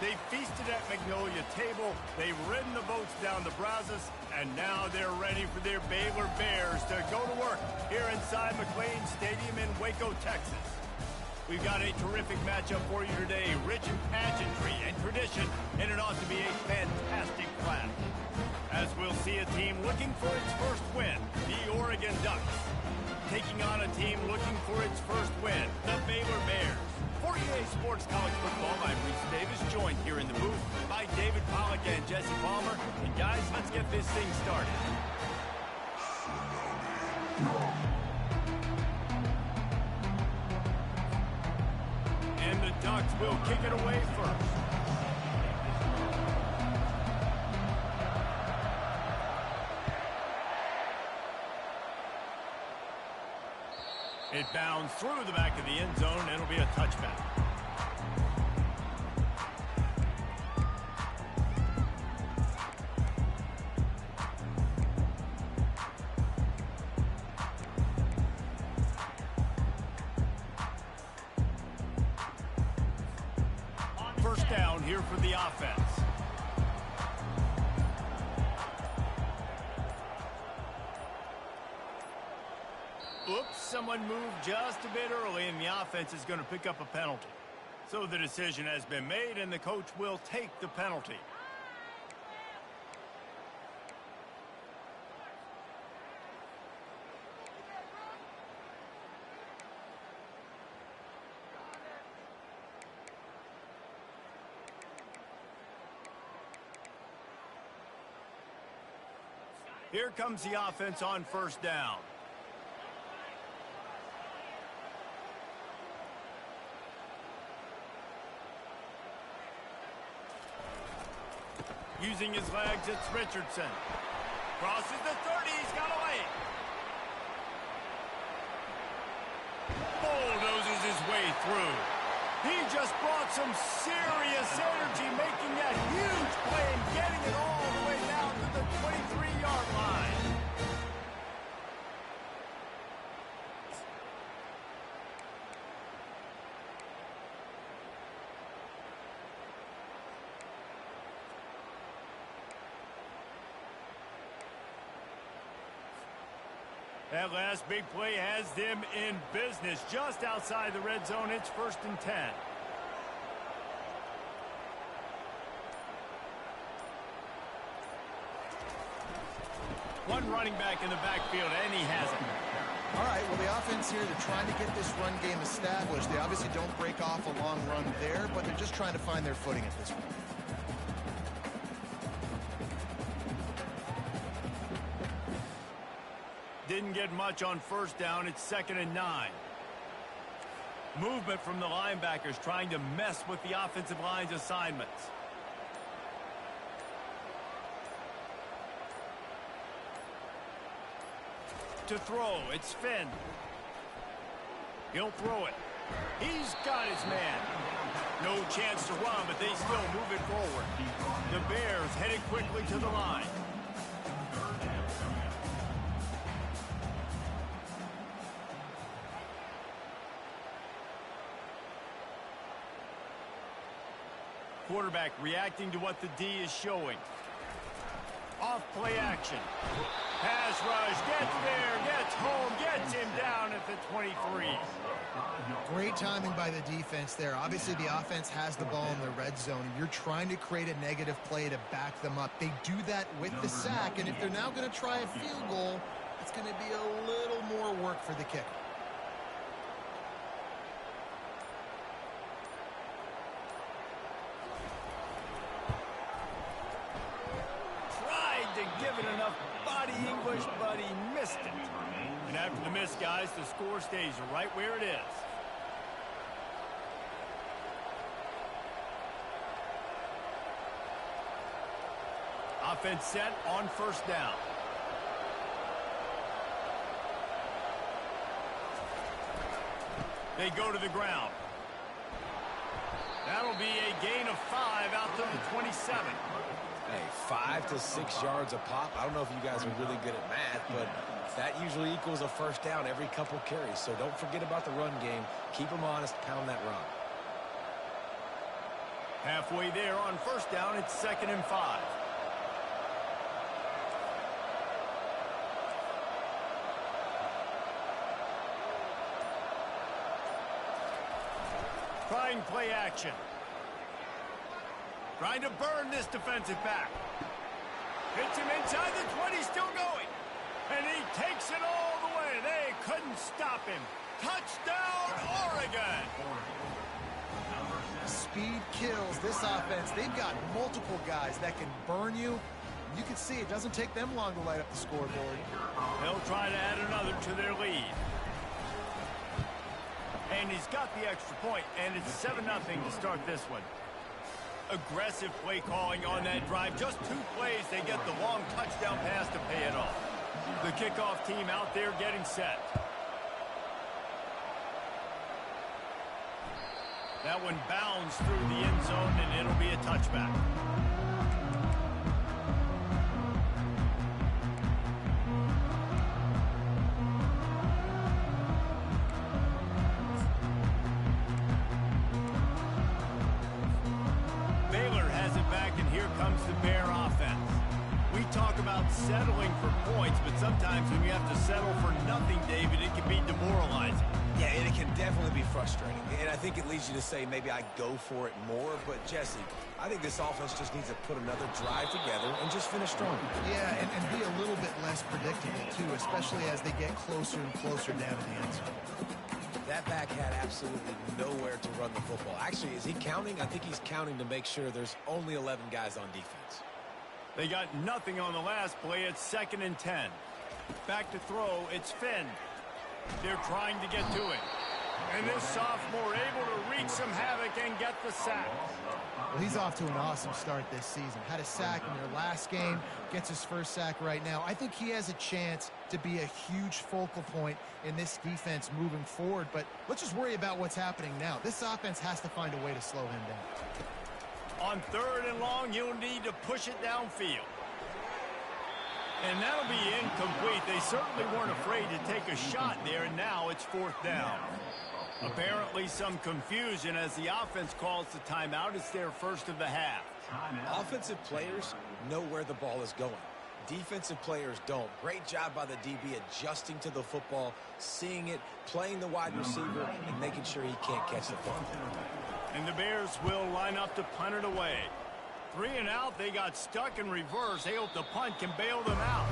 They feasted at Magnolia Table, they've ridden the boats down the Brazos, and now they're ready for their Baylor Bears to go to work here inside McLean Stadium in Waco, Texas. We've got a terrific matchup for you today, rich in pageantry and tradition, and it ought to be a fantastic clash. As we'll see a team looking for its first win, the Oregon Ducks, taking on a team looking for its first win, the Baylor Bears. For EA Sports College Football, I'm Reese Davis, joined here in the booth by David Pollack and Jesse Palmer. And guys, let's get this thing started. And the Ducks will kick it away first. It bounds through the back of the end zone, and it'll be a touchback. First down here for the offense. Oops, someone moved just a bit early, and the offense is going to pick up a penalty. So the decision has been made, and the coach will take the penalty. Here comes the offense on first down. Using his legs, it's Richardson. Crosses the 30, he's got away. Bulldozes his way through. He just brought some serious energy, making that huge play and getting it all the way down to the 23-yard line. That last big play has them in business just outside the red zone. It's 1st and 10. One running back in the backfield, and he has it. All right, well, the offense here, they're trying to get this run game established. They obviously don't break off a long run there, but they're just trying to find their footing at this point. Didn't get much on first down. It's 2nd and 9. Movement from the linebackers trying to mess with the offensive line's assignments. To throw, it's Finn. He'll throw it. He's got his man. No chance to run, but they still move it forward. The Bears headed quickly to the line. Quarterback reacting to what the D is showing. Off play action. Pass rush, gets there, gets home, gets him down at the 23. Great timing by the defense there. Obviously, the offense has the ball in the red zone. You're trying to create a negative play to back them up. They do that with the sack, and if they're now going to try a field goal, it's going to be a little more work for the kicker. Give it enough body English, but he missed it. And after the miss, guys, the score stays right where it is. Offense set on first down. They go to the ground. That'll be a gain of 5 out to the 27. Hey, 5 to 6 yards a pop. I don't know if you guys are really good at math, but that usually equals a first down every couple carries. So don't forget about the run game. Keep them honest, pound that rock. Halfway there on first down, it's 2nd and 5. Trying play action. Trying to burn this defensive back. Hits him inside the 20, still going. And he takes it all the way. They couldn't stop him. Touchdown, Oregon! Speed kills this offense. They've got multiple guys that can burn you. You can see it doesn't take them long to light up the scoreboard. They'll try to add another to their lead. And he's got the extra point, and it's 7-0 to start this one. Aggressive play calling on that drive. Just 2 plays, they get the long touchdown pass to pay it off. The kickoff team out there getting set. That one bounds through the end zone, and it'll be a touchback. Baylor has it back, and here comes the Bear offense. We talk about settling for points, but sometimes when you have to settle for nothing, David, it can be demoralizing. Yeah, and it can definitely be frustrating. And I think it leads you to say maybe I go for it more. But, Jesse, I think this offense just needs to put another drive together and just finish strong. Yeah, and be a little bit less predictable, too, especially as they get closer and closer down to the end zone. That back had absolutely nowhere to run the football. Actually, is he counting? I think he's counting to make sure there's only 11 guys on defense. They got nothing on the last play. It's 2nd and 10. Back to throw. It's Finn. They're trying to get to it. And this sophomore able to wreak some havoc and get the sack. Well, he's off to an awesome start this season. Had a sack in their last game, gets his first sack right now. I think he has a chance to be a huge focal point in this defense moving forward. But let's just worry about what's happening now. This offense has to find a way to slow him down. On 3rd and long, he'll need to push it downfield. And that'll be incomplete. They certainly weren't afraid to take a shot there, and now it's 4th down. Apparently some confusion as the offense calls the timeout. It's their first of the half. Offensive players know where the ball is going. Defensive players don't. Great job by the DB adjusting to the football, seeing it, playing the wide receiver, and making sure he can't catch the ball. And the Bears will line up to punt it away. 3 and out, they got stuck in reverse. They hope the punt can bail them out.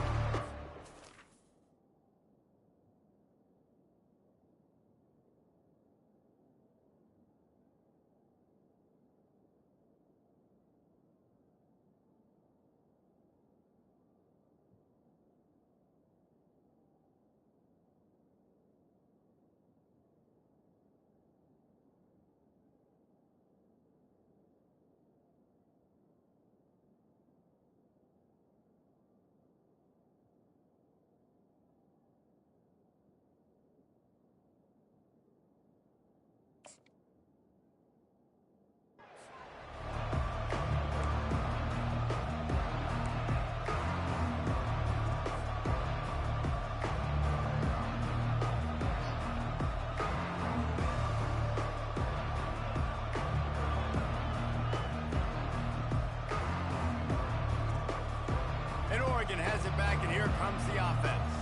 Oregon has it back, and here comes the offense.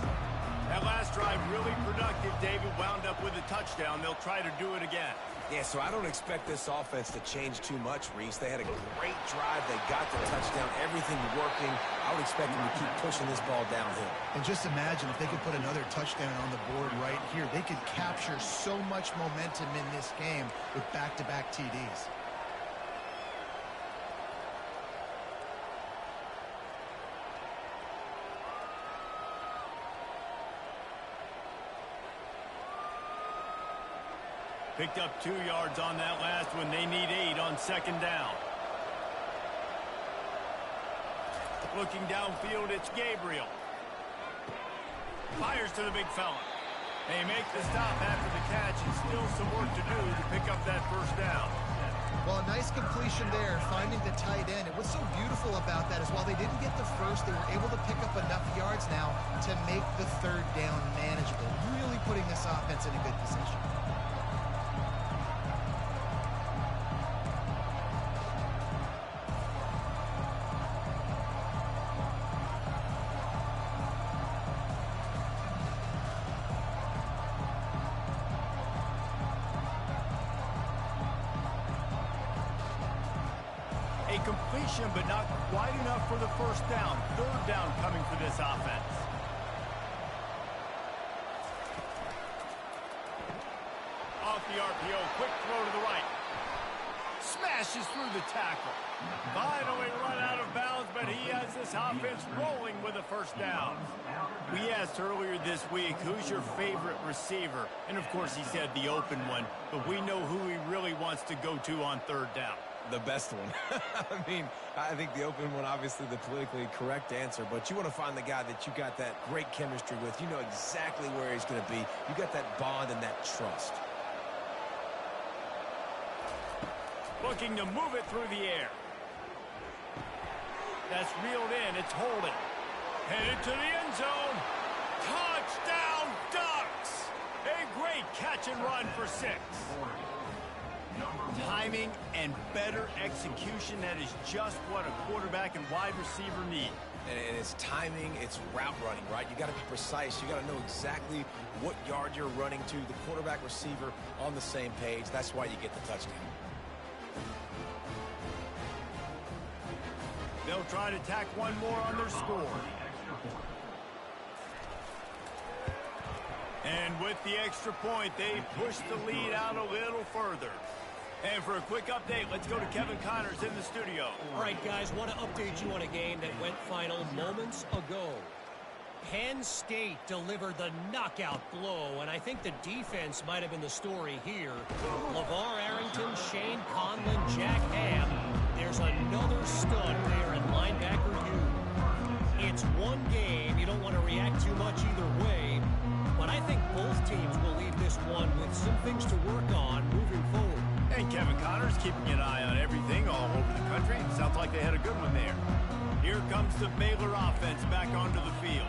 That last drive really productive. David wound up with a touchdown. They'll try to do it again. Yeah, so I don't expect this offense to change too much, Reese. They had a great drive. They got the touchdown. Everything working. I would expect them to keep pushing this ball downhill. And just imagine if they could put another touchdown on the board right here. They could capture so much momentum in this game with back-to-back TDs. Picked up 2 yards on that last one. They need 8 on 2nd down. Looking downfield, it's Gabriel. Fires to the big fella. They make the stop after the catch, and still some work to do to pick up that first down. Well, a nice completion there, finding the tight end. And what's so beautiful about that is while they didn't get the first, they were able to pick up enough yards now to make the 3rd down manageable, really putting this offense in a good position. completion, but not quite enough for the first down. Third down coming for this offense. Off the RPO, quick throw to the right. Smashes through the tackle. Finally run out of bounds, but he has this offense rolling with a first down. We asked earlier this week, who's your favorite receiver? And, of course, he said the open one, but we know who he really wants to go to on third down. The best one. I mean, I think the open one, obviously the politically correct answer, but you want to find the guy that you got that great chemistry with. You know exactly where he's going to be. You got that bond and that trust. Looking to move it through the air. That's reeled in. It's holding. Headed to the end zone. Touchdown, Ducks! A great catch and run for 6. Timing and better execution, that is just what a quarterback and wide receiver need. And it's timing, it's route running, right? You got to be precise. You got to know exactly what yard you're running to. The quarterback receiver on the same page. That's why you get the touchdown. They'll try to tack one more on their score. And with the extra point, they push the lead out a little further. And for a quick update, let's go to Kevin Connors in the studio. All right, guys, want to update you on a game that went final moments ago. Penn State delivered the knockout blow, and I think the defense might have been the story here. LeVar Arrington, Shane Conlon, Jack Ham. There's another stud there in linebacker Hugh. It's one game. You don't want to react too much either way, but I think both teams will leave this one with some things to work on moving forward. And Kevin Connors keeping an eye on everything all over the country. Sounds like they had a good one there. Here comes the Baylor offense back onto the field.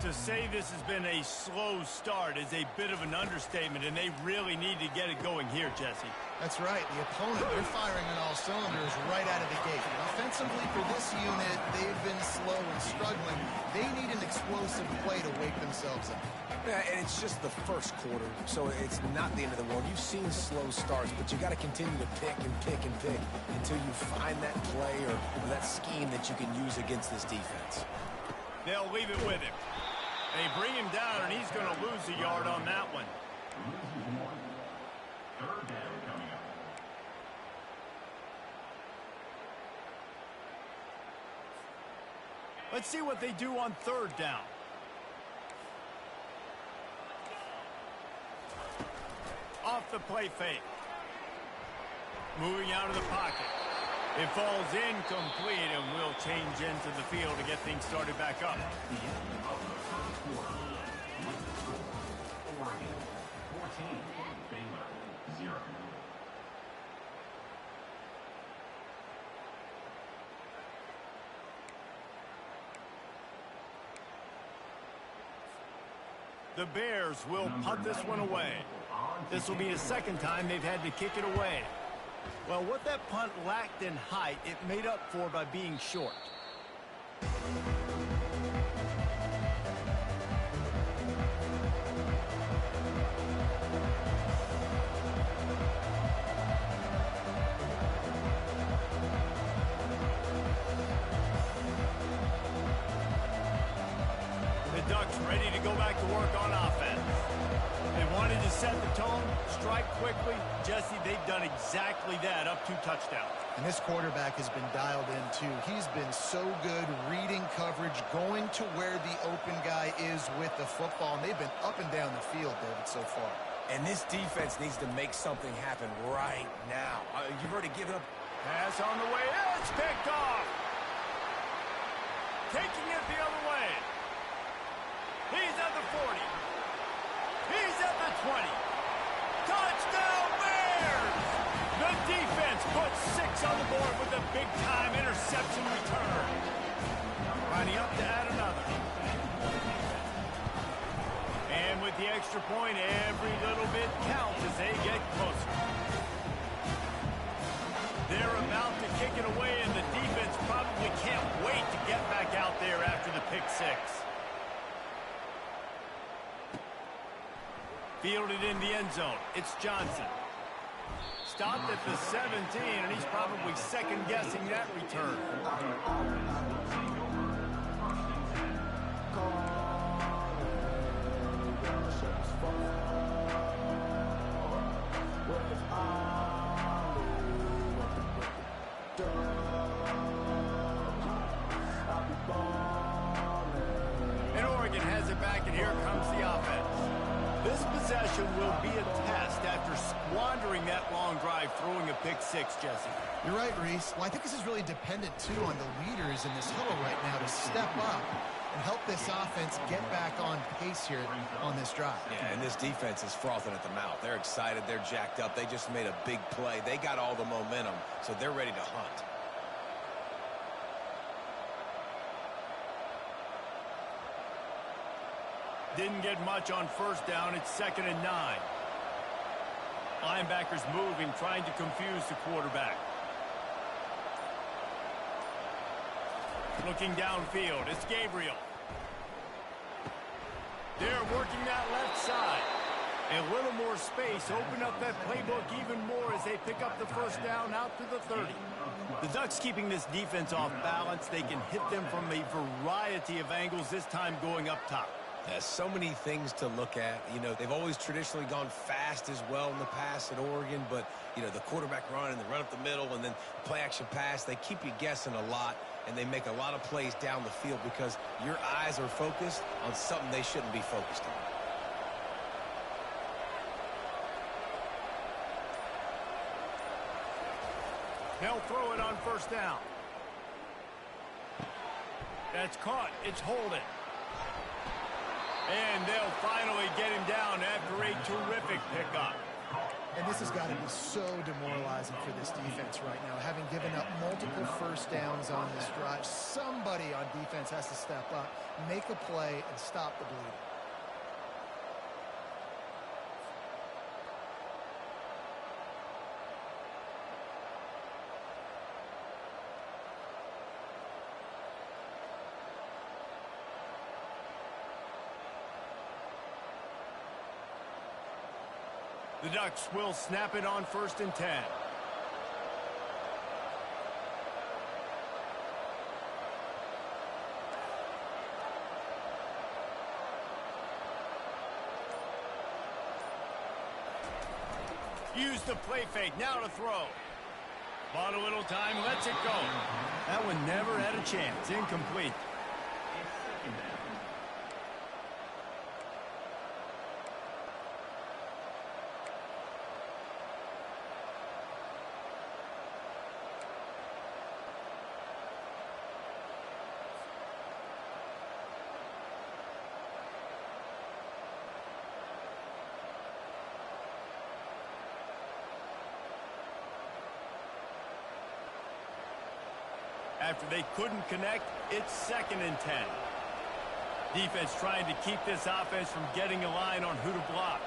To say this has been a slow start is a bit of an understatement, and they really need to get it going here, Jesse. That's right. The opponent, they're firing on all cylinders right out of the gate. Offensively for this unit, they've been slow and struggling. They need an explosive play to wake themselves up. Yeah, and it's just the first quarter, so it's not the end of the world. You've seen slow starts, but you got to continue to pick and pick and pick until you find that play or that scheme that you can use against this defense. They'll leave it with him. They bring him down, and he's going to lose a yard on that one. Third down coming up. Let's see what they do on third down. Off the play fake. Moving out of the pocket. It falls incomplete, and we'll change into the field to get things started back up. The end of the first quarter. With the score, Oregon 14, Baylor 0. The Bears will punt this one away. This will be the second time they've had to kick it away. Well, what that punt lacked in height, it made up for by being short. The Ducks ready to go back to work on offense. They wanted to set the tone, strike quickly. Jesse, they've done exactly that, up 2 touchdowns. And this quarterback has been dialed in, too. He's been so good reading coverage, going to where the open guy is with the football. And they've been up and down the field, David, so far. And this defense needs to make something happen right now. You've already given up. Pass on the way. It's picked off. Taking it the other way. He's at the 40. He's at the 20. Touchdown Bears! The defense puts 6 on the board with a big-time interception return. Lining up to add another. And with the extra point, every little bit counts as they get closer. They're about to kick it away, and the defense probably can't wait to get back out there after the pick 6. Fielded in the end zone. It's Johnson. stopped at the 17, and he's probably second-guessing that return. And Oregon has it back, and here comes the offense. This possession will be a test after squandering that long drive, throwing a pick six, Jesse. You're right, Reese. Well, I think this is really dependent, too, on the leaders in this huddle right now to step up and help this offense get back on pace here on this drive. Yeah, and this defense is frothing at the mouth. They're excited. They're jacked up. They just made a big play. They got all the momentum, so they're ready to hunt. Didn't get much on first down. It's 2nd and 9. Linebackers moving, trying to confuse the quarterback. Looking downfield, it's Gabriel. They're working that left side. A little more space, open up that playbook even more as they pick up the first down out to the 30. The Ducks keeping this defense off balance. They can hit them from a variety of angles, this time going up top. There's so many things to look at. You know, they've always traditionally gone fast as well in the past at Oregon, but, you know, the quarterback run and the run up the middle and then play action pass, they keep you guessing a lot, and they make a lot of plays down the field because your eyes are focused on something they shouldn't be focused on. They'll throw it on first down. That's caught. It's holding. And they'll finally get him down after a terrific pickup. And this has got to be so demoralizing for this defense right now, having given up multiple first downs on this drive. Somebody on defense has to step up, make a play, and stop the bleeding. The Ducks will snap it on 1st and 10. Use the play fake, now to throw. Bought a little time, lets it go. That one never had a chance, incomplete. After they couldn't connect, it's 2nd and 10. Defense trying to keep this offense from getting a line on who to block.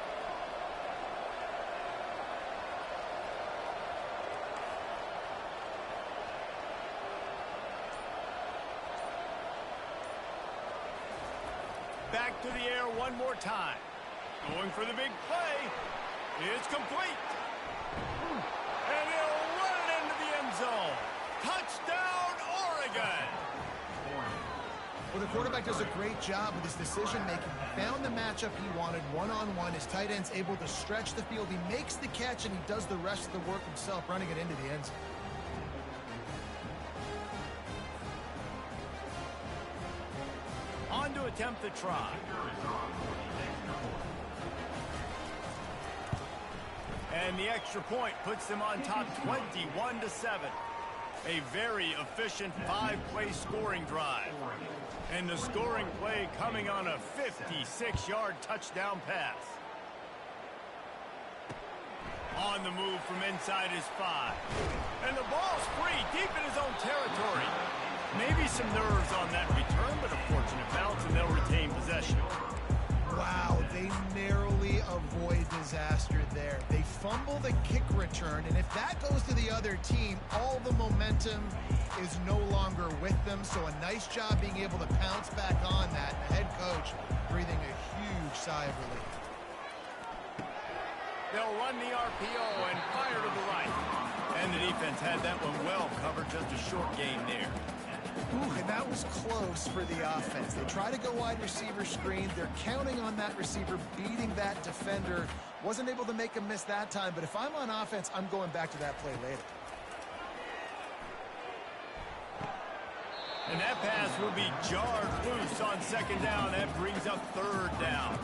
Back to the air one more time. Going for the big play. It's complete. And he'll run it into the end zone. Touchdown, Oregon! Well, the quarterback does a great job with his decision-making. He found the matchup he wanted one-on-one. His tight end's able to stretch the field. He makes the catch, and he does the rest of the work himself, running it into the end zone. On to attempt the try. And the extra point puts them on top 21-7. A very efficient 5-play scoring drive. And the scoring play coming on a 56-yard touchdown pass. On the move from inside his 5. And the ball's free deep in his own territory. Maybe some nerves on that return, but a fortunate bounce, and they'll retain possession. Wow, they narrowly avoid disaster there. They fumble the kick return, and if that goes to the other team, all the momentum is no longer with them. So a nice job being able to pounce back on that. The head coach breathing a huge sigh of relief. They'll run the RPO and fire to the right. And the defense had that one well covered, just a short game there. Ooh, and that was close for the offense. They try to go wide receiver screen. They're counting on that receiver beating that defender. Wasn't able to make him miss that time, but if I'm on offense, I'm going back to that play later. And that pass will be jarred loose on second down. That brings up third down.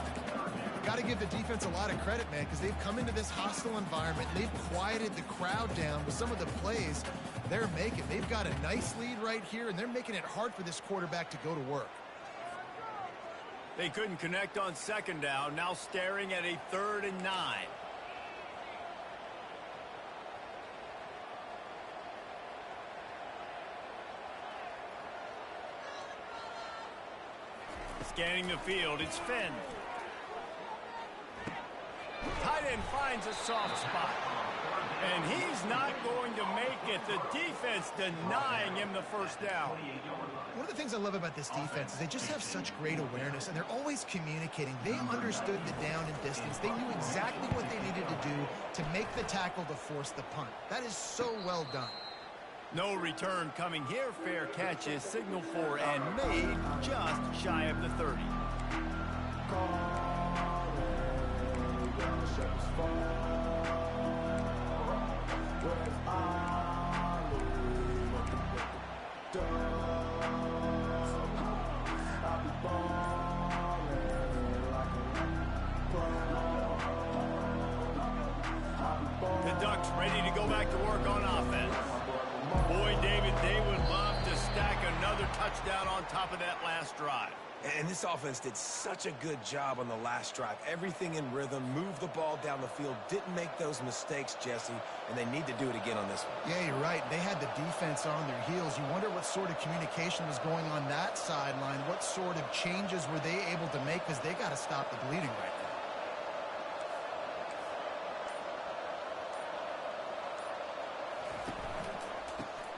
Got to give the defense a lot of credit, man, because they've come into this hostile environment. They've quieted the crowd down with some of the plays they're making. They've got a nice lead right here, and they're making it hard for this quarterback to go to work. They couldn't connect on second down. Now staring at a 3rd and 9. Scanning the field, it's Finn. Tight end finds a soft spot. And he's not going to make it. The defense denying him the first down. One of the things I love about this defense is they just have such great awareness, and they're always communicating. They understood the down and distance. They knew exactly what they needed to do to make the tackle to force the punt. That is so well done. No return coming here. Fair catch is signaled for and made just shy of the 30. The Ducks ready to go back to work on offense. Boy, David, they would love to stack another touchdown on top of that last drive. And this offense did such a good job on the last drive. Everything in rhythm, moved the ball down the field, didn't make those mistakes, Jesse, and they need to do it again on this one. Yeah, you're right. They had the defense on their heels. You wonder what sort of communication was going on that sideline. What sort of changes were they able to make, because they got to stop the bleeding right now.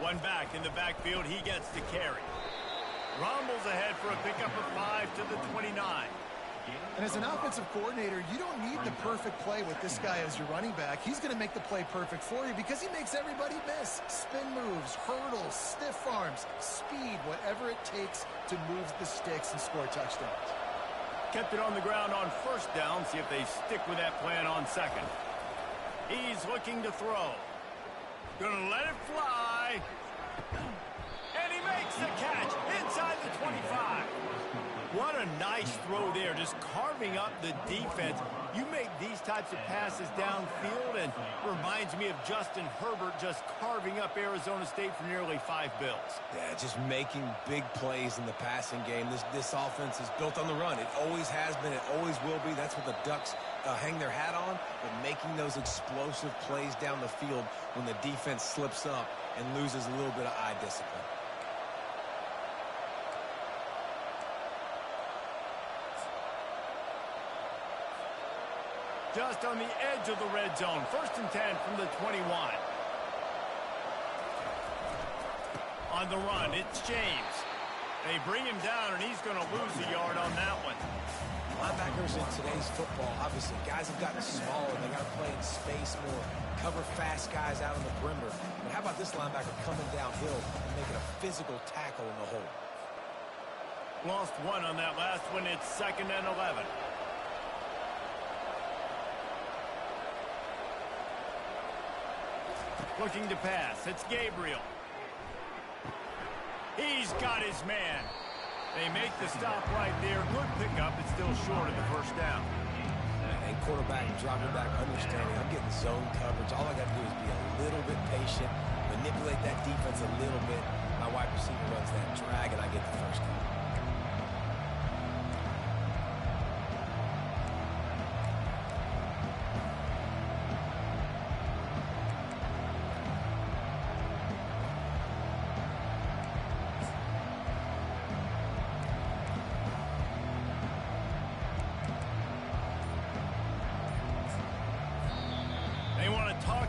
One back in the backfield, he gets the carry. Rumbles ahead for a pickup of 5 to the 29. And as an offensive coordinator, you don't need the perfect play with this guy as your running back. He's going to make the play perfect for you because he makes everybody miss. Spin moves, hurdles, stiff arms, speed, whatever it takes to move the sticks and score touchdowns. Kept it on the ground on first down. See if they stick with that plan on second. He's looking to throw. Gonna let it fly. And he makes the catch inside the 25. What a nice throw there, just carving up the defense. You make these types of passes downfield, and reminds me of Justin Herbert just carving up Arizona State for nearly 5 bills. Yeah, just making big plays in the passing game. This offense is built on the run. It always has been. It always will be. That's what the Ducks hang their hat on, but making those explosive plays down the field when the defense slips up and loses a little bit of eye discipline. Just on the edge of the red zone. 1st and 10 from the 21. On the run, it's James. They bring him down, and he's going to lose a yard on that one. Linebackers in today's football, obviously, guys have gotten smaller. They got to play in space more, cover fast guys out on the perimeter. But how about this linebacker coming downhill and making a physical tackle in the hole? Lost one on that last one. It's 2nd and 11. Looking to pass. It's Gabriel. He's got his man. They make the stop right there. Good pickup. It's still short of the first down. And quarterback dropping back, understanding I'm getting zone coverage. All I got to do is be a little bit patient, manipulate that defense a little bit. My wide receiver runs that drag, and I get the first down.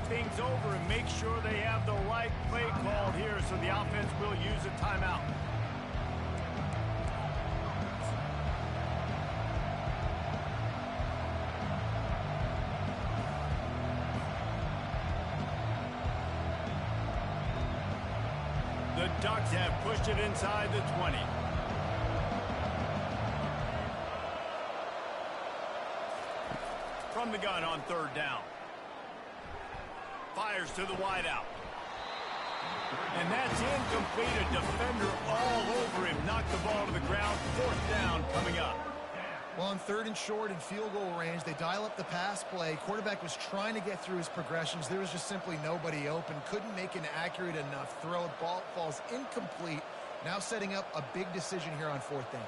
Things over and make sure they have the right play called here, so the offense will use a timeout. Ducks have pushed it inside the 20. From the gun on third down. Fires to the wideout. And that's incomplete. A defender all over him. Knocked the ball to the ground. Fourth down coming up. Well, on third and short and field goal range, they dial up the pass play. Quarterback was trying to get through his progressions. There was just simply nobody open. Couldn't make an accurate enough throw. Ball falls incomplete. Now setting up a big decision here on fourth down.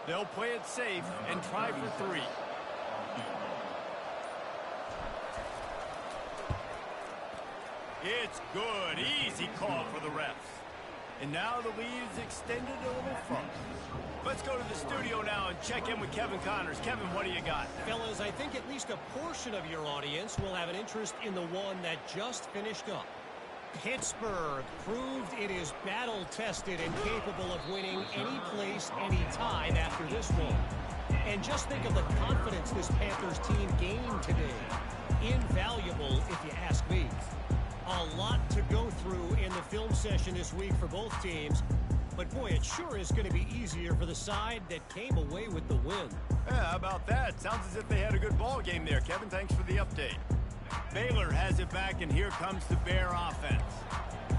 They'll play it safe and try for 3. It's good. Easy call for the refs. And now the lead is extended a little further. Let's go to the studio now and check in with Kevin Connors. Kevin, what do you got? Fellas, I think at least a portion of your audience will have an interest in the one that just finished up. Pittsburgh proved it is battle-tested and capable of winning any place, any time after this one. And just think of the confidence this Panthers team gained today. Invaluable, if you ask me. A lot to go through in the film session this week for both teams. But boy, it sure is going to be easier for the side that came away with the win. Yeah, how about that? Sounds as if they had a good ball game there. Kevin, thanks for the update. Baylor has it back, and here comes the Bear offense.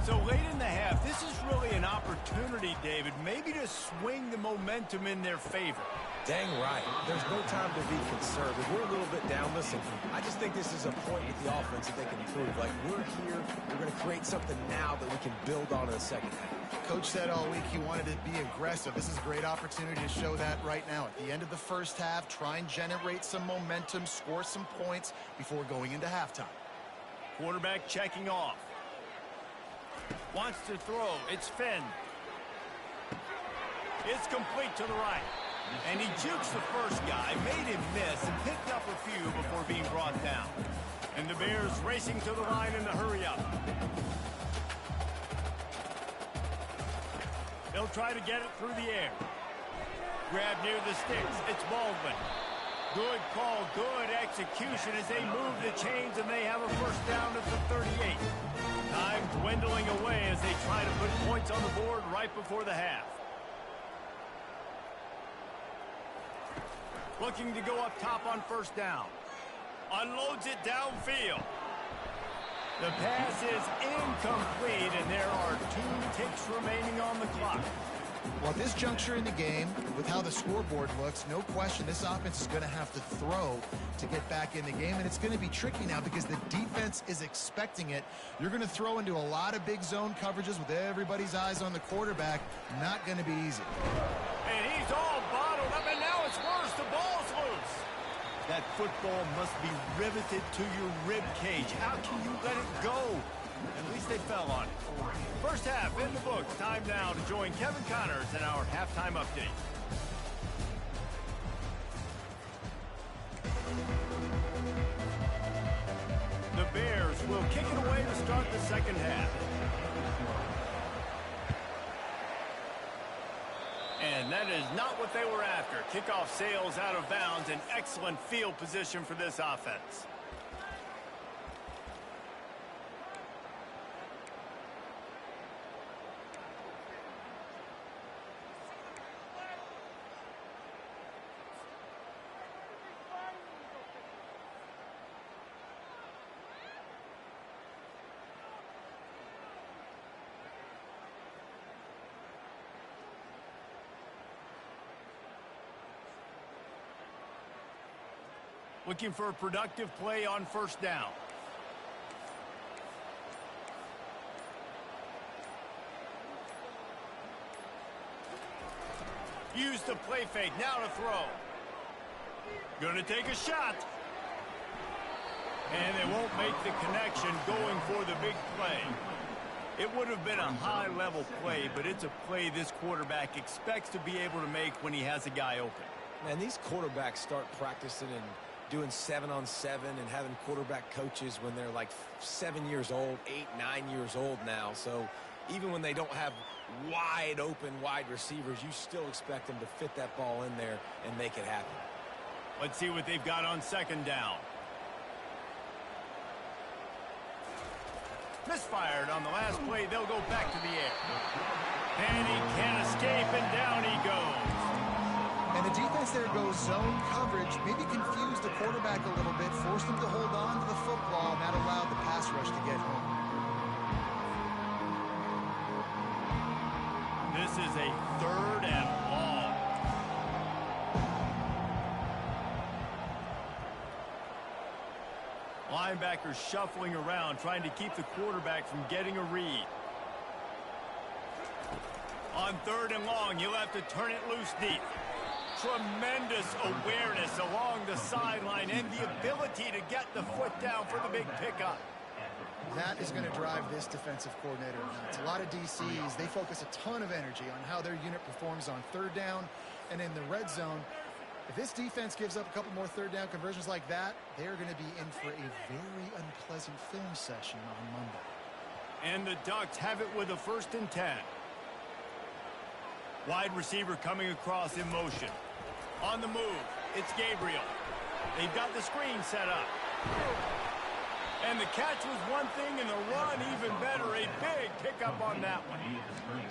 So late in the half, this is really an opportunity, David, maybe to swing the momentum in their favor. Dang right. There's no time to be conservative. We're a little bit down. Listen, I just think this is a point with the offense that they can improve. Like, we're here, we're going to create something now that we can build on in the second half. Coach said all week he wanted to be aggressive. This is a great opportunity to show that right now. At the end of the first half, try and generate some momentum, score some points before going into halftime. Quarterback checking off. Wants to throw. It's Finn. It's complete to the right. And he jukes the first guy, made him miss, and picked up a few before being brought down. And the Bears racing to the line in the hurry-up. They'll try to get it through the air. Grab near the sticks. It's Baldwin. Good call, good execution as they move the chains, and they have a first down at the 38. Time dwindling away as they try to put points on the board right before the half. Looking to go up top on first down. Unloads it downfield. The pass is incomplete, and there are 2 ticks remaining on the clock. Well, at this juncture in the game, with how the scoreboard looks, no question this offense is going to have to throw to get back in the game, and it's going to be tricky now because the defense is expecting it. You're going to throw into a lot of big zone coverages with everybody's eyes on the quarterback. Not going to be easy. And he's all bottled up, and now it's worse. The ball's loose. That football must be riveted to your rib cage. How can you let it go? At least they fell on it. First half in the books. Time now to join Kevin Connors in our halftime update. The Bears will kick it away to start the second half. And that is not what they were after. Kickoff sails out of bounds, and excellent field position for this offense. Looking for a productive play on first down. Use the play fake. Now to throw. Gonna take a shot. And they won't make the connection going for the big play. It would have been a high-level play, but it's a play this quarterback expects to be able to make when he has a guy open. Man, these quarterbacks start practicing and doing 7-on-7 and having quarterback coaches when they're like 7 years old, 8, 9 years old now. So even when they don't have wide open wide receivers, you still expect them to fit that ball in there and make it happen. Let's see what they've got on second down. Misfired on the last play. They'll go back to the air. And he can't escape, and down he goes. And the defense there goes zone coverage, maybe confused the quarterback a little bit, forced him to hold on to the football, and that allowed the pass rush to get home. This is a 3rd and long. Linebackers shuffling around, trying to keep the quarterback from getting a read. On 3rd and long, he'll have to turn it loose deep. Tremendous awareness along the sideline and the ability to get the foot down for the big pickup. That is going to drive this defensive coordinator nuts. A lot of DCs, they focus a ton of energy on how their unit performs on 3rd down and in the red zone. If this defense gives up a couple more 3rd down conversions like that, they're going to be in for a very unpleasant film session on Monday. And the Ducks have it with a 1st and 10. Wide receiver coming across in motion. On the move, it's Gabriel. They've got the screen set up. And the catch was one thing, and the run even better. A big pickup on that one.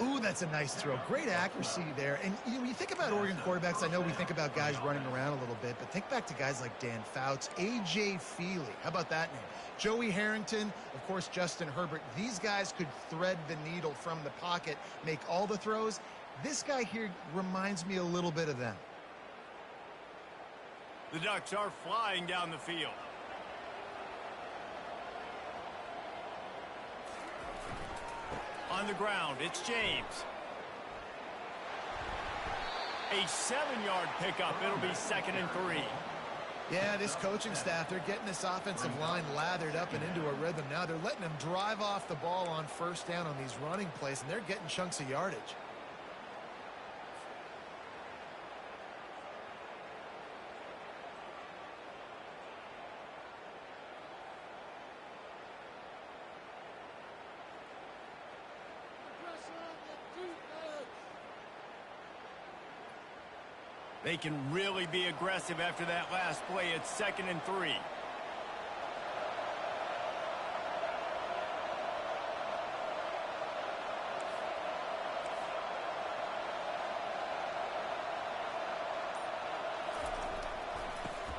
Ooh, that's a nice throw. Great accuracy there. And when you think about Oregon quarterbacks, I know we think about guys running around a little bit, but think back to guys like Dan Fouts, A.J. Feely. How about that name? Joey Harrington, of course, Justin Herbert. These guys could thread the needle from the pocket, make all the throws. This guy here reminds me a little bit of them. The Ducks are flying down the field. On the ground, it's James. A 7-yard pickup. It'll be 2nd and 3. Yeah, this coaching staff, they're getting this offensive line lathered up and into a rhythm now. They're letting them drive off the ball on 1st down on these running plays, and they're getting chunks of yardage. They can really be aggressive after that last play. It's 2nd and 3.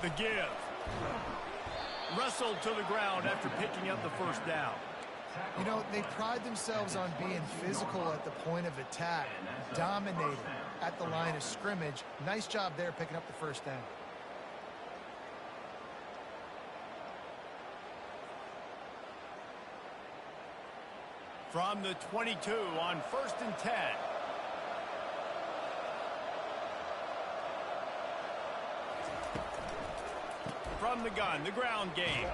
The give. Wrestled to the ground after picking up the 1st down. You know, they pride themselves on being physical at the point of attack, dominating at the line of scrimmage. Nice job there picking up the 1st down. From the 22 on 1st and 10. From the gun, the ground game.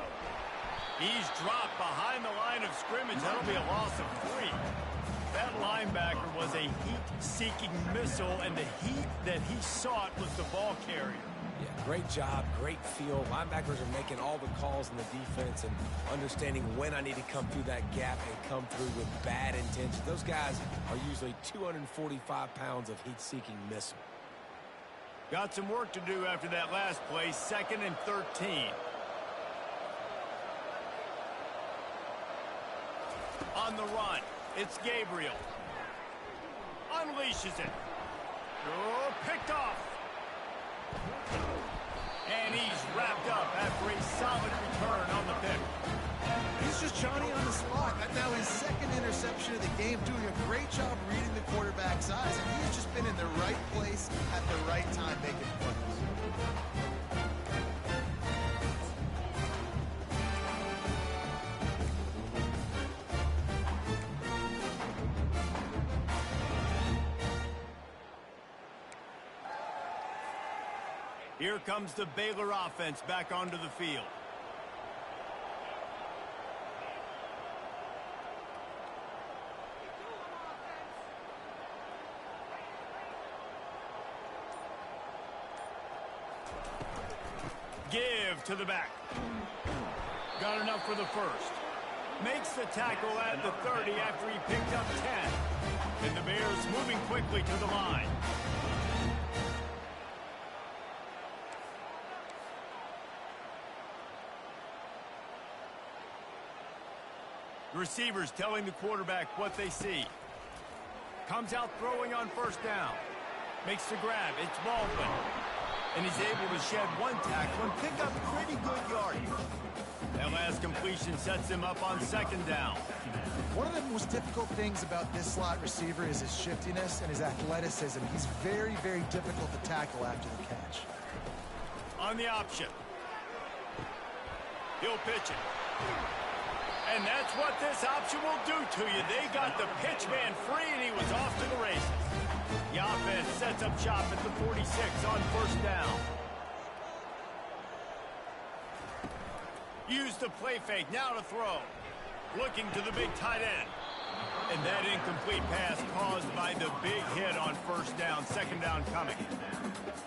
He's dropped behind the line of scrimmage. That'll be a loss of 3. That linebacker was a heat-seeking missile, and the heat that he sought was the ball carrier. Yeah, great job, great feel. Linebackers are making all the calls in the defense and understanding when I need to come through that gap and come through with bad intention. Those guys are usually 245 pounds of heat-seeking missile. Got some work to do after that last play. 2nd and 13. On the run, it's Gabriel. Unleashes it. Oh, picked off. And he's wrapped up after a solid return on the pick. He's just Johnny on the spot. Now his 2nd interception of the game, doing a great job reading the quarterback's eyes, and he's just been in the right place at the right time making plays. Here comes the Baylor offense back onto the field. Give to the back. Got enough for the 1st. Makes the tackle at the 30 after he picked up 10. And the Bears moving quickly to the line. The receivers telling the quarterback what they see. Comes out throwing on first down. Makes the grab. It's Baldwin. And he's able to shed one tackle and pick up pretty good yardage. That last completion sets him up on second down. One of the most difficult things about this slot receiver is his shiftiness and his athleticism. He's very, very difficult to tackle after the catch. On the option. He'll pitch it. And that's what this option will do to you. They got the pitch man free, and he was off to the races. The offense sets up shop at the 46 on first down. Use the play fake, now to throw. Looking to the big tight end. And that incomplete pass caused by the big hit on first down, second down coming.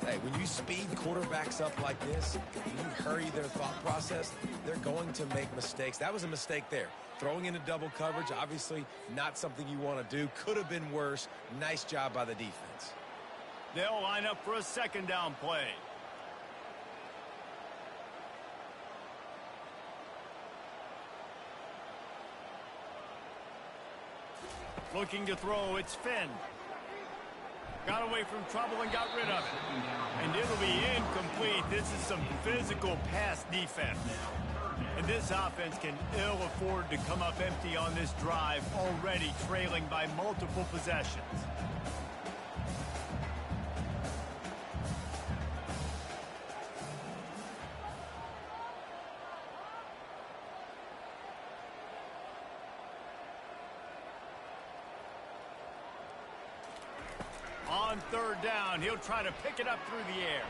Hey, when you speed quarterbacks up like this, when you hurry their thought process, they're going to make mistakes. That was a mistake there. Throwing into double coverage, obviously not something you want to do. Could have been worse. Nice job by the defense. They'll line up for a second down play. Looking to throw, it's Finn. Got away from trouble and got rid of it. And it'll be incomplete. This is some physical pass defense. And this offense can ill afford to come up empty on this drive, already trailing by multiple possessions. On third down, he'll try to pick it up through the air.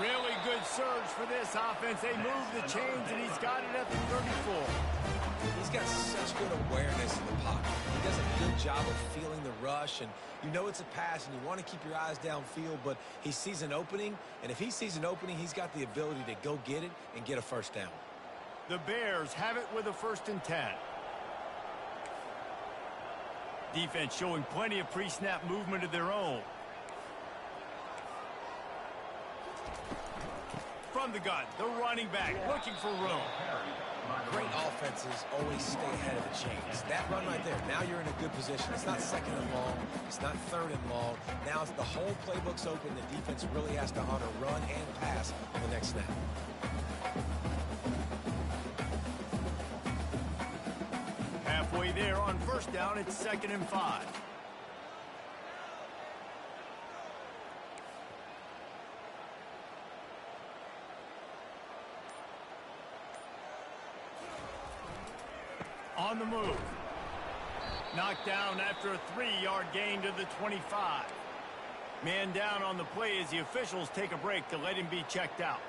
Really good surge for this offense. They move the chains, and he's got it at the 34. He's got such good awareness in the pocket. He does a good job of feeling the rush, and you know it's a pass, and you want to keep your eyes downfield, but he sees an opening, and if he sees an opening, he's got the ability to go get it and get a first down. The Bears have it with a 1st and 10. Defense showing plenty of pre-snap movement of their own. From the gun, the running back looking for room. Great offenses always stay ahead of the chains. That run right there, now you're in a good position. It's not second and long. It's not third and long. Now the whole playbook's open. The defense really has to honor run and pass on the next snap. Halfway there on first down, it's 2nd and 5. On the move. Knocked down after a 3-yard gain to the 25. Man down on the play as the officials take a break to let him be checked out.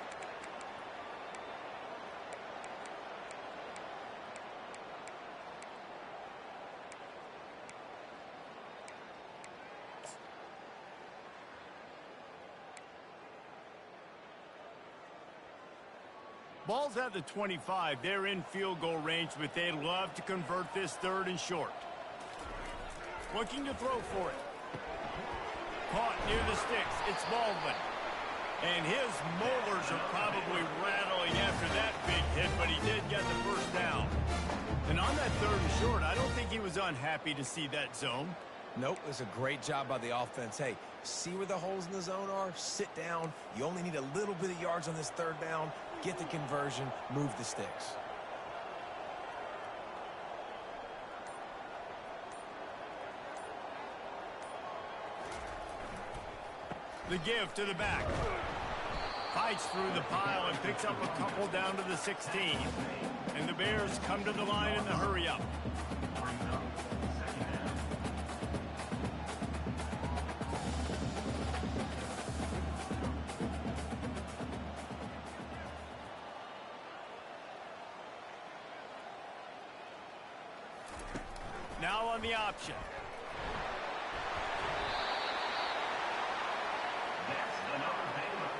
Ball's at the 25. They're in field goal range, but they'd love to convert this 3rd and short. Looking to throw for it. Caught near the sticks. It's Baldwin. And his molars are probably rattling after that big hit, but he did get the first down. And on that 3rd and short, I don't think he was unhappy to see that zone. Nope, it's a great job by the offense. Hey, see where the holes in the zone are? Sit down. You only need a little bit of yards on this 3rd down. Get the conversion, move the sticks. The give to the back. Fights through the pile and picks up a couple down to the 16. And the Bears come to the line in the hurry-up. Now on the option. That's another Baylor.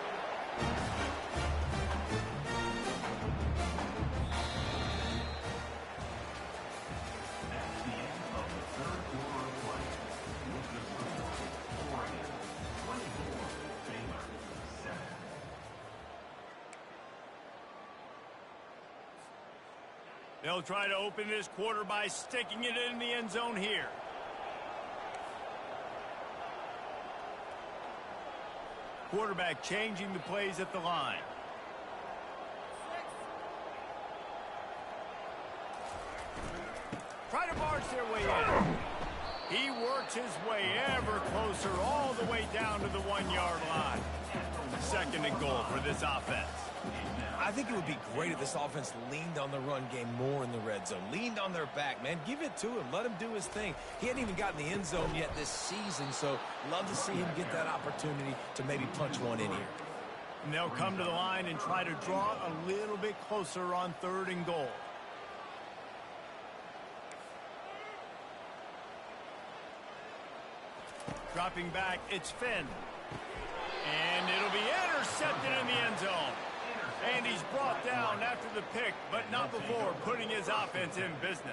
That's the end of They'll try to open this quarter by sticking it in the end zone here. Quarterback changing the plays at the line. Try to barge their way in. He works his way ever closer all the way down to the 1-yard line. 2nd and goal for this offense. I think it would be great if this offense leaned on the run game more in the red zone. Leaned on their back, man. Give it to him. Let him do his thing. He hadn't even gotten the end zone yet this season, so love to see him get that opportunity to maybe punch one in here. And they'll come to the line and try to draw a little bit closer on 3rd and goal. Dropping back, it's Finn. And it'll be intercepted in the end zone. And he's brought down after the pick, but not before putting his offense in business.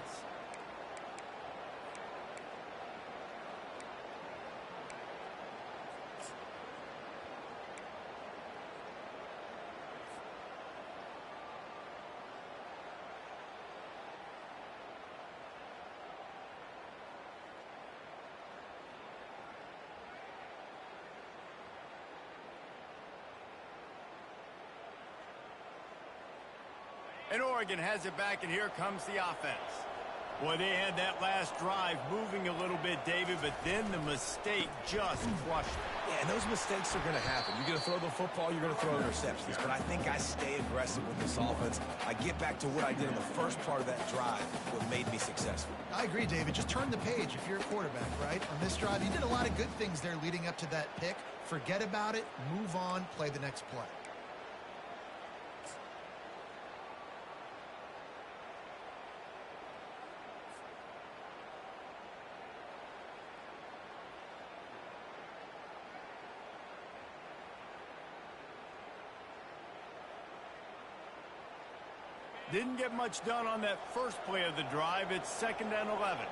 And Oregon has it back, and here comes the offense. Boy, they had that last drive moving a little bit, David, but then the mistake just crushed it. Yeah, and those mistakes are going to happen. You're going to throw the football, you're going to throw interceptions. But I think I stay aggressive with this offense. I get back to what I did in the first part of that drive, what made me successful. I agree, David. Just turn the page if you're a quarterback, right? On this drive, you did a lot of good things there leading up to that pick. Forget about it, move on, play the next play. Didn't get much done on that first play of the drive. It's 2nd and 11.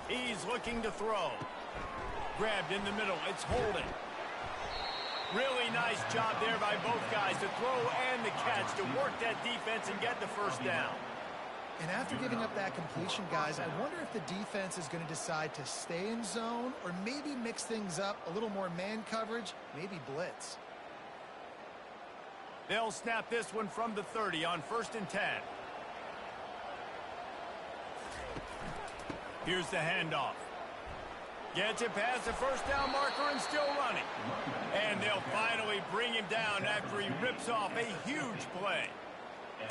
He's looking to throw. Grabbed in the middle. It's Holden. Really nice job there by both guys to throw and the catch to work that defense and get the first down. And after giving up that completion, guys, I wonder if the defense is going to decide to stay in zone or maybe mix things up, a little more man coverage, maybe blitz. They'll snap this one from the 30 on 1st and 10. Here's the handoff. Gets it past the first down marker and still running. And they'll finally bring him down after he rips off a huge play.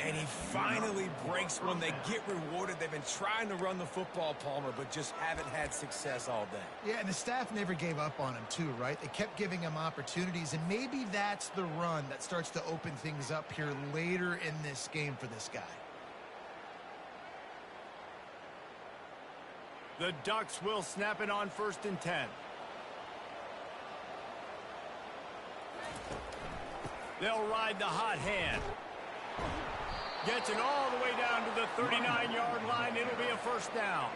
And he finally breaks one. They get rewarded. They've been trying to run the football, Palmer, but just haven't had success all day. Yeah, and the staff never gave up on him, too, right? They kept giving him opportunities, and maybe that's the run that starts to open things up here later in this game for this guy. The Ducks will snap it on 1st and 10. They'll ride the hot hand. Gets it all the way down to the 39-yard line. It'll be a first down.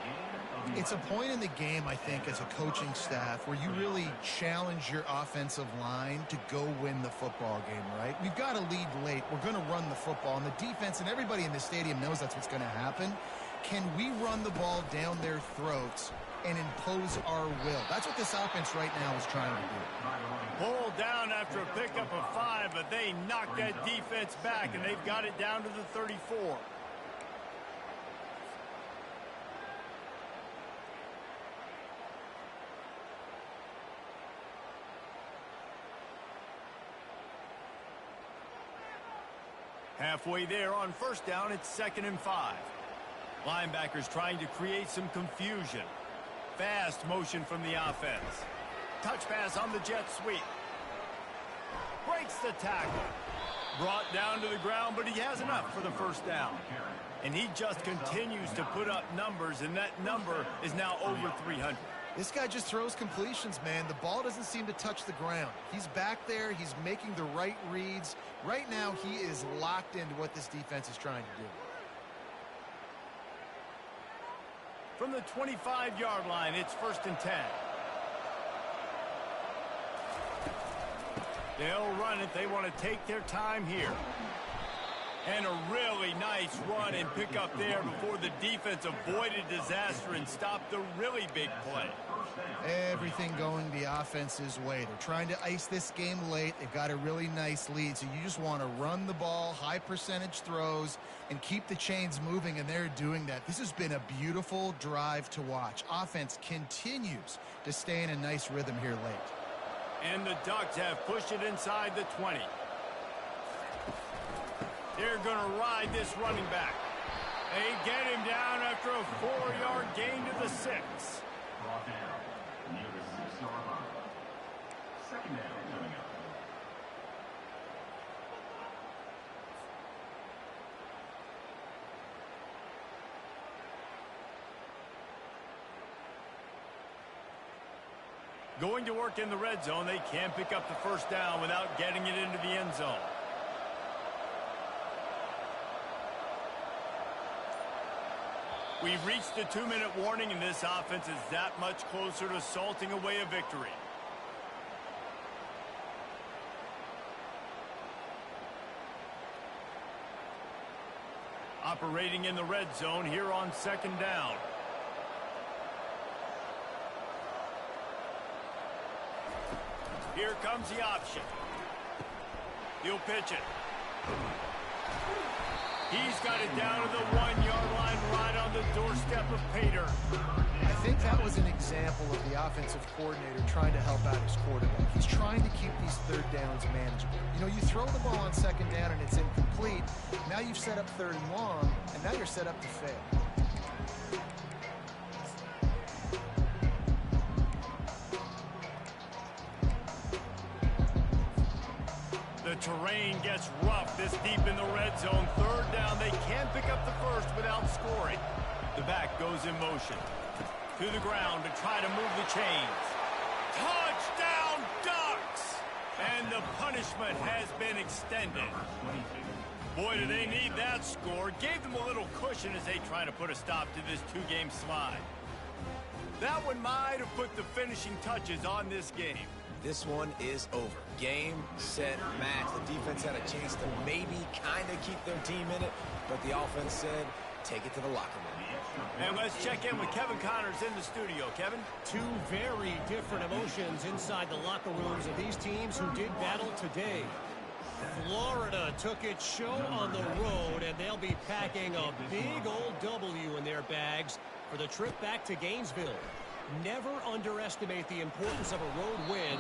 It's a point in the game, I think, as a coaching staff where you really challenge your offensive line to go win the football game, right? We've got to lead late. We're going to run the football, and the defense and everybody in the stadium knows that's what's going to happen. Can we run the ball down their throats and impose our will? That's what this offense right now is trying to do. Pulled down after a pickup of 5, but they knocked that defense back, and they've got it down to the 34. Halfway there on first down, it's 2nd and 5. Linebackers trying to create some confusion. Fast motion from the offense. Touch pass on the jet sweep. Breaks the tackle. Brought down to the ground, but he has enough for the first down. And he just continues to put up numbers, and that number is now over 300. This guy just throws completions, man. The ball doesn't seem to touch the ground. He's back there. He's making the right reads. Right now, he is locked into what this defense is trying to do. From the 25-yard line, it's 1st and 10. They'll run it. They want to take their time here. And a really nice run and pick up there before the defense avoided disaster and stopped the really big play. Everything going the offense's way. They're trying to ice this game late. They've got a really nice lead, so you just want to run the ball, high percentage throws, and keep the chains moving, and they're doing that. This has been a beautiful drive to watch. Offense continues to stay in a nice rhythm here late. And the Ducks have pushed it inside the 20. They're going to ride this running back. They get him down after a 4-yard gain to the 6. Brought down near the 6-yard line. Second down coming up. Going to work in the red zone. They can't pick up the first down without getting it into the end zone. We've reached the 2-minute warning, and this offense is that much closer to salting away a victory. Operating in the red zone here on second down. Here comes the option. He'll pitch it. He's got it down to the 1-yard line right on the doorstep of Pater. I think that was an example of the offensive coordinator trying to help out his quarterback. He's trying to keep these third downs manageable. You know, you throw the ball on second down and it's incomplete. Now you've set up third and long, and now you're set up to fail. The terrain gets rough this deep in the red zone. Third down, they can't pick up the first without scoring. The back goes in motion. To the ground to try to move the chains. Touchdown, Ducks! And the punishment has been extended. Boy, do they need that score. Gave them a little cushion as they try to put a stop to this 2-game slide. That one might have put the finishing touches on this game. This one is over. Game, set, match. The defense had a chance to maybe kind of keep their team in it, but the offense said, take it to the locker room. And let's check in with Kevin Connors in the studio. Kevin? Two very different emotions inside the locker rooms of these teams who did battle today. Florida took its show on the road, and they'll be packing a big old W in their bags for the trip back to Gainesville. Never underestimate the importance of a road win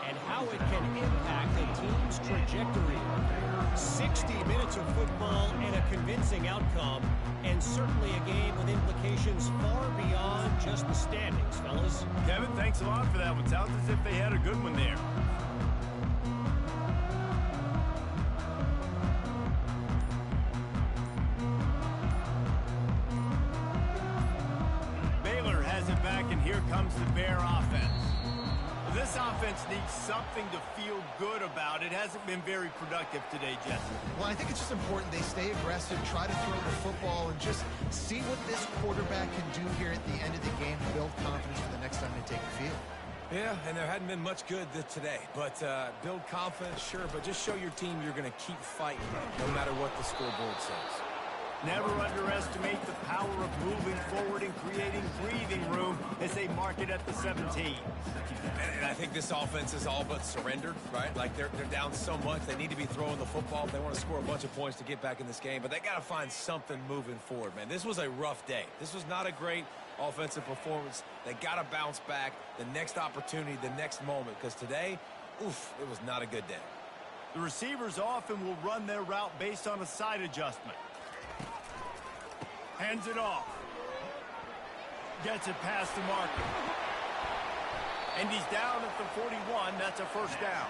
and how it can impact a team's trajectory. 60 minutes of football and a convincing outcome, and certainly a game with implications far beyond just the standings, fellas. Kevin, thanks a lot for that one. Sounds as if they had a good one there. Baylor has it back, and here comes the Bear offense. This offense needs something to feel good about. It hasn't been very productive today, Jesse. Well, I think it's just important they stay aggressive, try to throw the football, and just see what this quarterback can do here at the end of the game to build confidence for the next time they take the field. Yeah, and there hadn't been much good today. But build confidence, sure, but just show your team you're going to keep fighting no matter what the scoreboard says. Never underestimate the power of moving forward and creating breathing room as they mark it at the 17. And I think this offense is all but surrendered, right? Like they're down so much, they need to be throwing the football if they want to score a bunch of points to get back in this game. But they got to find something moving forward, man. This was a rough day. This was not a great offensive performance. They got to bounce back the next opportunity, the next moment, because today, oof, it was not a good day. The receivers often will run their route based on a side adjustment. Hands it off. Gets it past the marker. And he's down at the 41. That's a first down.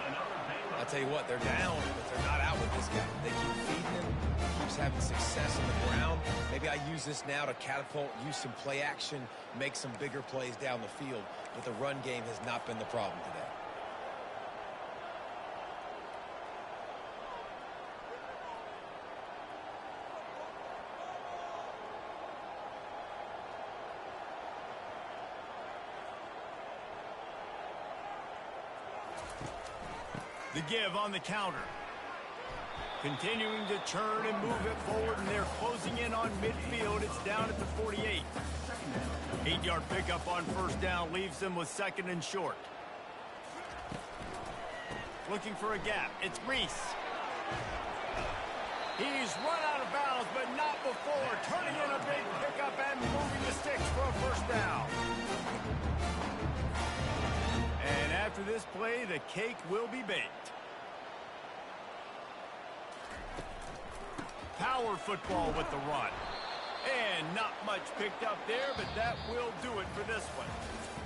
I'll tell you what, they're down, but they're not out with this guy. They keep feeding him. He keeps having success on the ground. Maybe I use this now to catapult, use some play action, make some bigger plays down the field. But the run game has not been the problem today. The give on the counter. Continuing to churn and move it forward, and they're closing in on midfield. It's down at the 48. 8-yard pickup on first down leaves them with second and short. Looking for a gap. It's Reese. He's run out of bounds, but not before. Turning in a big pickup and moving the sticks for a first down. And after this play, the cake will be baked. Power football with the run. And not much picked up there, but that will do it for this one.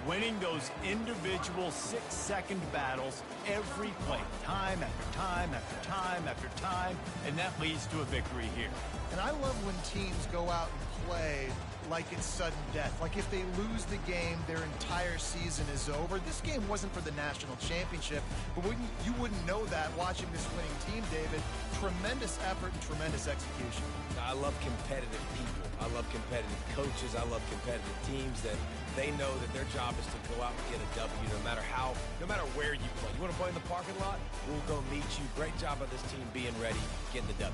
Winning those individual 6-second battles every play, time after time after time after time, and that leads to a victory here. And I love when teams go out and play like it's sudden death. Like if they lose the game, their entire season is over. This game wasn't for the national championship, but you wouldn't know that watching this winning team, David. Tremendous effort and tremendous execution. I love competitive people. I love competitive coaches. I love competitive teams that they know that their job is to go out and get a W no matter where you play. You want to play in the parking lot? We'll go meet you. Great job by this team being ready, getting the W.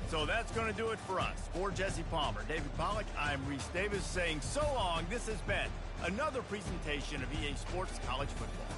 So that's going to do it for us. For Jesse Palmer, David Pollack, I'm Reese Davis saying so long. This has been another presentation of EA Sports College Football.